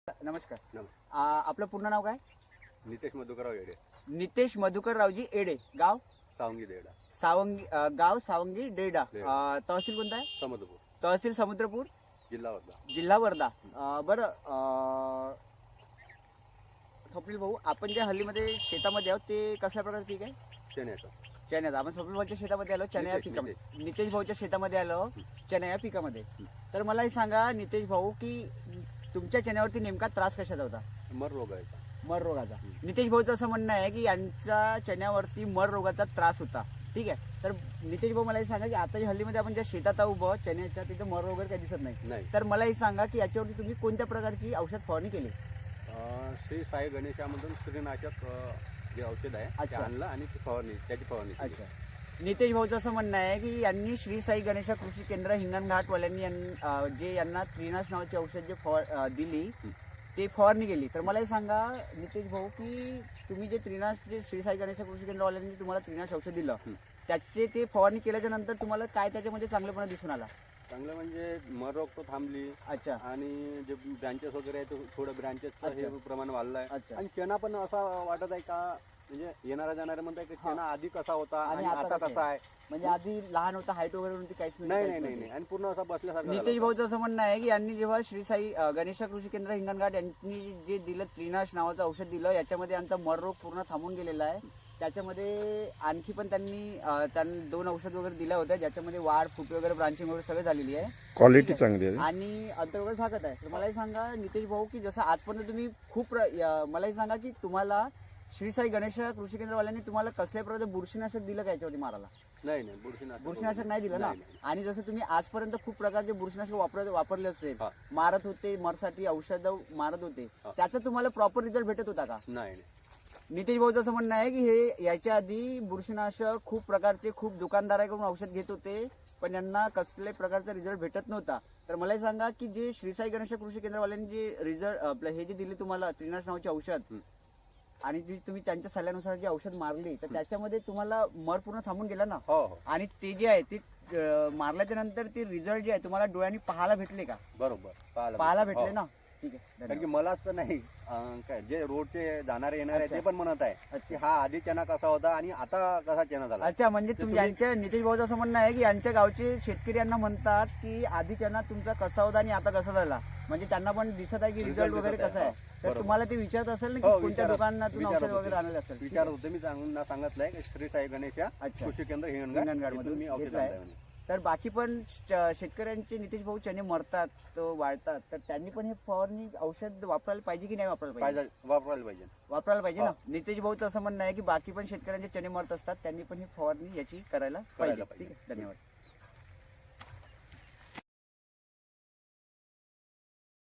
नमस्कार. नमस्कार. आपलं पूर्ण नाव काय? नितेश मधुकरराव येडे, नितेश मधुकररावजी एडे, गाव सावंगी देडा, सावंगी, गाव सावंगी डेडा. तहसील कोणता आहे? समुद्रपूर, तहसील समुद्रपूर, जिल्हा वर्धा. जिल्हा वर्धा. बरं, स्वप्नील भाऊ, आपण ज्या हल्लीमध्ये शेतामध्ये आहोत ते कसल्या प्रकारचं पीक आहे? चण्याचं. चण्याचं. आपण स्वप्नील भाऊच्या शेतामध्ये आलो, चण्या या पिकामध्ये. नितेश भाऊच्या शेतामध्ये आलो, चण्या या पिकामध्ये. तर मला हे सांगा नितेश भाऊ की तुमच्या चण्यावरती नेमका त्रास कशाचा होता? मर रोग आहे. मर रोगाचा. नितेश भाऊचं असं म्हणणं आहे की यांच्या चण्यावरती मर रोगाचा त्रास होता. ठीक आहे. तर नितेश भाऊ मला हे सांगा की आता हल्लीमध्ये आपण ज्या शेतात उभं चण्याच्या तिथं मर वगैरे काही दिसत नाही. तर मला हे सांगा की याच्यावरती तुम्ही कोणत्या प्रकारची औषध फवारणी केली? श्री साई गणेशामधून स्त्रीनाशक जे औषध आहे ते आणलं आणि ती फवारणी, त्याची फवारणी केली. अच्छा. नितेश भाऊचं असं म्हणणं आहे की यांनी श्री साई गणेश कृषी केंद्र हिंगणघाटवाल्यांनी जे यांना त्रिनाश नावाची औषध जे दिली ते फवारणी केली. तर मला हे सांगा नितेश भाऊ की तुम्ही जे त्रिनाश, जे श्री साई गणेश कृषी केंद्रवाल्यांनी तुम्हाला त्रिनाश औषध दिलं त्याचे ते फवारणी केल्याच्या नंतर तुम्हाला काय त्याच्यामध्ये चांगलेपणा दिसून आला? चांगलं म्हणजे मर रोग तो थांबली. अच्छा. आणि जे ब्रांचेस वगैरे आहे थोडं ब्रांचेसचं हे प्रमाण वाढलं आहे. अच्छा. आणि चणा पण असा वाटत आहे का म्हणजे येणाऱ्या जाणारे म्हणताय की चणा आधी कसा होता आणि आणि आता कसा आहे. म्हणजे आधी लहान होता, हाईट वगैरे होती, काहीच नाही आणि पूर्ण असा बसल्यासारखं नितेश झालं. भाऊचं असं म्हणणं आहे की यांनी जेव्हा श्री साई गणेश कृषी केंद्र हिंगणघाट यांनी जे दिलं त्रिनाश नावाचं औषध दिलं याच्यामध्ये यांचा मर रोग पूर्ण थांबून गेलेला आहे. त्याच्यामध्ये आणखी पण त्यांनी 2 औषध वगैरे दिल्या होत्या ज्याच्यामध्ये वाढ, फूट वगैरे, ब्रांचिंग वगैरे सगळं झालेली आहे. क्वालिटी चांगली आहे आणि अंतर वगैरे झाकत आहे. तर मलाही सांगा नितेश भाऊ की जसं आजपर्यंत तुम्ही खूप मलाही सांगा की तुम्हाला श्री साई गणेश कृषी केंद्रवाल्यांनी तुम्हाला कसल्या प्रकारचं बुरशीनाशक दिलं का याच्यावरती मारायला? नाही बुरशीनाशक नाही दिलं ना. आणि जसं तुम्ही आजपर्यंत खूप प्रकारचे बुरशीनाशक वापरले असेल, मारत होते, मरसाठी औषधं मारत होते, त्याचा तुम्हाला प्रॉपर रिझल्ट भेटत होता का? नाही. नितेश भाऊचं असं म्हणणं आहे की हे याच्या आधी बुरशीनाशक खूप प्रकारचे खूप दुकानदाराकडून औषध घेत होते पण यांना कसल्या प्रकारचा रिझल्ट भेटत नव्हता. तर मला हे सांगा की जे श्री साई गणेश कृषी केंद्रवाल्यांनी जे रिझल्ट आपलं हे जे दिले तुम्हाला त्रिनाश नावाचे औषध आणि जी तुम्ही त्यांच्या सल्ल्यानुसार जे औषध मारली तर त्याच्यामध्ये तुम्हाला मर पूर्ण थांबून गेला ना. आणि ते जे आहे ते मारल्याच्या नंतर ते रिझल्ट जे आहे तुम्हाला डोळ्यांनी पाहायला भेटले का? बरोबर पाहायला भेटले ना. ठीक आहे. कारण की मलाच तर नाही, काय जे रोडचे जाणारे येणारे ते पण म्हणत आहे की हा आधी चणा कसा होता आणि आता कसा चणा झाला. अच्छा. म्हणजे यांच्या नितेश भाऊचं असं म्हणणं आहे की यांच्या गावचे शेतकरी यांना म्हणतात की आधी चणा तुमचा कसा होता आणि आता कसा झाला. म्हणजे त्यांना पण दिसत आहे की रिझल्ट वगैरे कसा आहे. तर तुम्हाला ते विचारत असेल ना की कोणत्या दुकानातून औषध वगैरे आणले असेल? विचारत होते. मी सांगितलंय की श्री साई गणेश कृषी केंद्र हिंगणघाट मधून मी औषध आणलंय. तर बाकी पण शेतकऱ्यांचे नितेश भाऊ चणे मरतात, वाढतात, तर त्यांनी पण हे फवारणी औषध वापरायला पाहिजे की नाही वापरायला पाहिजे? वापरायला पाहिजे ना. नितेश भाऊचं असं म्हणणं आहे की बाकी पण शेतकऱ्यांचे चणे मरत असतात त्यांनी पण ही फवारणी याची करायला पाहिजे. ठीक आहे. धन्यवाद.